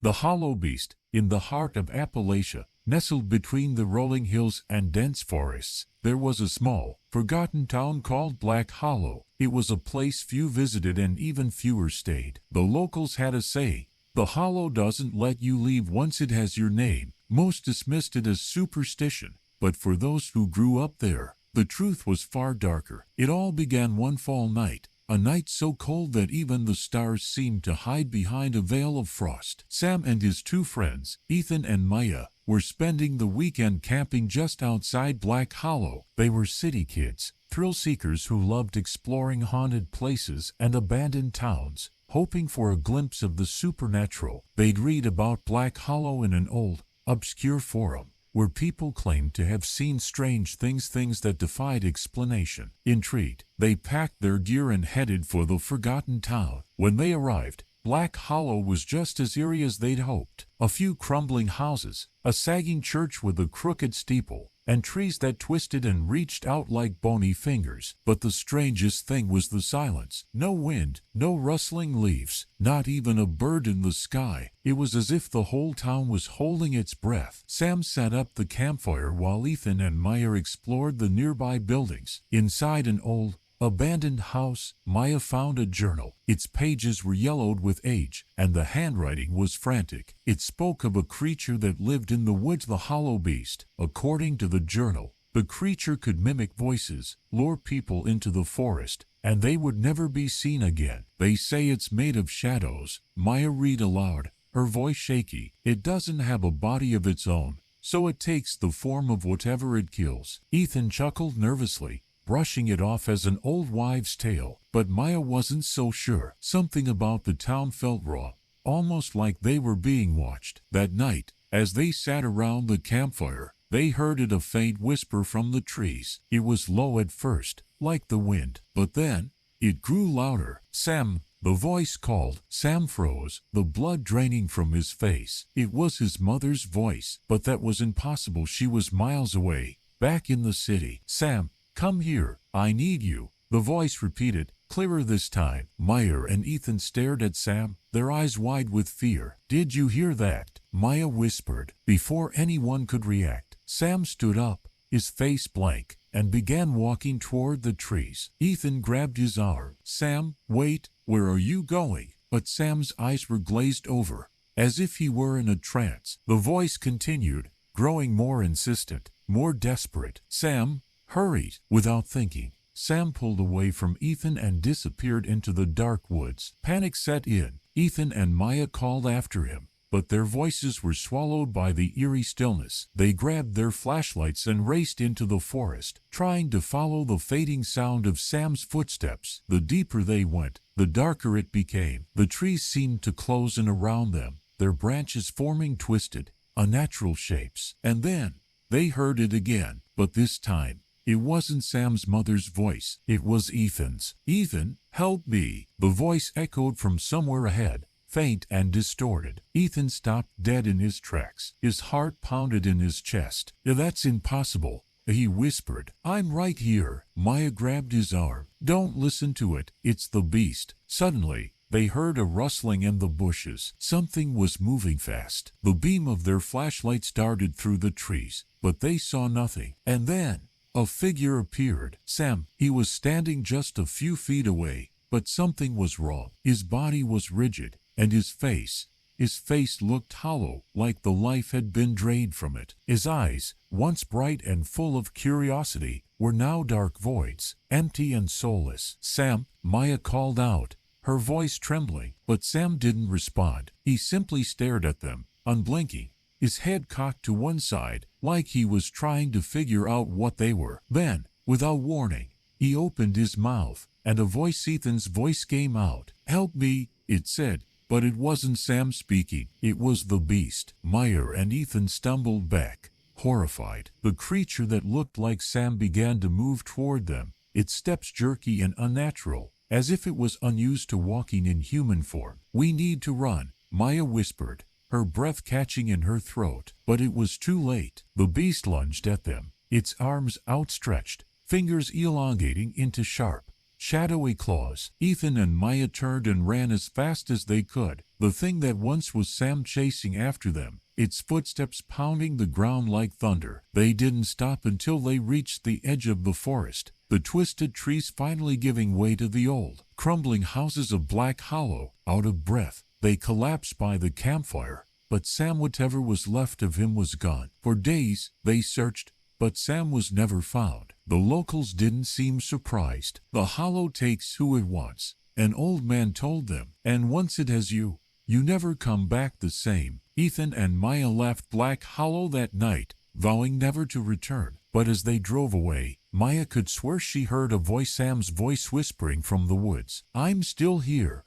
The hollow beast, in the heart of Appalachia, nestled between the rolling hills and dense forests, there was a small, forgotten town called Black Hollow. It was a place few visited and even fewer stayed. The locals had a say: the hollow doesn't let you leave once it has your name. Most dismissed it as superstition, but for those who grew up there, the truth was far darker. It all began one fall night, a night so cold that even the stars seemed to hide behind a veil of frost. Sam and his two friends, Ethan and Maya, were spending the weekend camping just outside Black Hollow. They were city kids, thrill seekers who loved exploring haunted places and abandoned towns, hoping for a glimpse of the supernatural. They'd read about Black Hollow in an old, obscure forum, where people claimed to have seen strange things that defied explanation. Intrigued, they packed their gear and headed for the forgotten town. When they arrived, Black Hollow was just as eerie as they'd hoped. A few crumbling houses, a sagging church with a crooked steeple, and trees that twisted and reached out like bony fingers. But the strangest thing was the silence. No wind, no rustling leaves, not even a bird in the sky. It was as if the whole town was holding its breath. Sam set up the campfire while Ethan and Maya explored the nearby buildings. Inside an old, abandoned house, Maya found a journal. Its pages were yellowed with age, and the handwriting was frantic. It spoke of a creature that lived in the woods, the hollow beast. According to the journal, the creature could mimic voices, lure people into the forest, and they would never be seen again. They say it's made of shadows. Maya read aloud, her voice shaky. It doesn't have a body of its own, so it takes the form of whatever it kills. Ethan chuckled nervously, brushing it off as an old wives' tale. But Maya wasn't so sure. Something about the town felt raw, almost like they were being watched. That night, as they sat around the campfire, they heard a faint whisper from the trees. It was low at first, like the wind, but then it grew louder. "Sam," the voice called. Sam froze, the blood draining from his face. It was his mother's voice, but that was impossible. She was miles away, back in the city. "Sam, come here, I need you," the voice repeated, clearer this time. Maya and Ethan stared at Sam, their eyes wide with fear. "Did you hear that?" Maya whispered. Before anyone could react, Sam stood up, his face blank, and began walking toward the trees. Ethan grabbed his arm. "Sam, wait, where are you going?" But Sam's eyes were glazed over, as if he were in a trance. The voice continued, growing more insistent, more desperate. Sam hurried. Without thinking, Sam pulled away from Ethan and disappeared into the dark woods. Panic set in. Ethan and Maya called after him, but their voices were swallowed by the eerie stillness. They grabbed their flashlights and raced into the forest, trying to follow the fading sound of Sam's footsteps. The deeper they went, the darker it became. The trees seemed to close in around them, their branches forming twisted, unnatural shapes. And then they heard it again, but this time it wasn't Sam's mother's voice. It was Ethan's. "Ethan, help me," the voice echoed from somewhere ahead, faint and distorted. Ethan stopped dead in his tracks. His heart pounded in his chest. "That's impossible," he whispered. "I'm right here." Maya grabbed his arm. "Don't listen to it. It's the beast." Suddenly, they heard a rustling in the bushes. Something was moving fast. The beam of their flashlights darted through the trees, but they saw nothing. And then a figure appeared. Sam. He was standing just a few feet away, but something was wrong. His body was rigid, and his face looked hollow, like the life had been drained from it. His eyes, once bright and full of curiosity, were now dark voids, empty and soulless. "Sam," Maya called out, her voice trembling, but Sam didn't respond. He simply stared at them, unblinking, his head cocked to one side, like he was trying to figure out what they were. Then, without warning, he opened his mouth, and Ethan's voice came out. "Help me," it said. But it wasn't Sam speaking. It was the beast. Maya and Ethan stumbled back, horrified. The creature that looked like Sam began to move toward them, its steps jerky and unnatural, as if it was unused to walking in human form. "We need to run," Maya whispered, her breath catching in her throat. But it was too late. The beast lunged at them, its arms outstretched, fingers elongating into sharp, shadowy claws. Ethan and Maya turned and ran as fast as they could. The thing that once was Sam chasing after them, its footsteps pounding the ground like thunder. They didn't stop until they reached the edge of the forest, the twisted trees finally giving way to the old, crumbling houses of Black Hollow. Out of breath, they collapsed by the campfire, but Sam, whatever was left of him, was gone. For days, they searched, but Sam was never found. The locals didn't seem surprised. The hollow takes who it wants, an old man told them, and once it has you, you never come back the same. Ethan and Maya left Black Hollow that night, vowing never to return. But as they drove away, Maya could swear she heard a voice, Sam's voice, whispering from the woods, "I'm still here.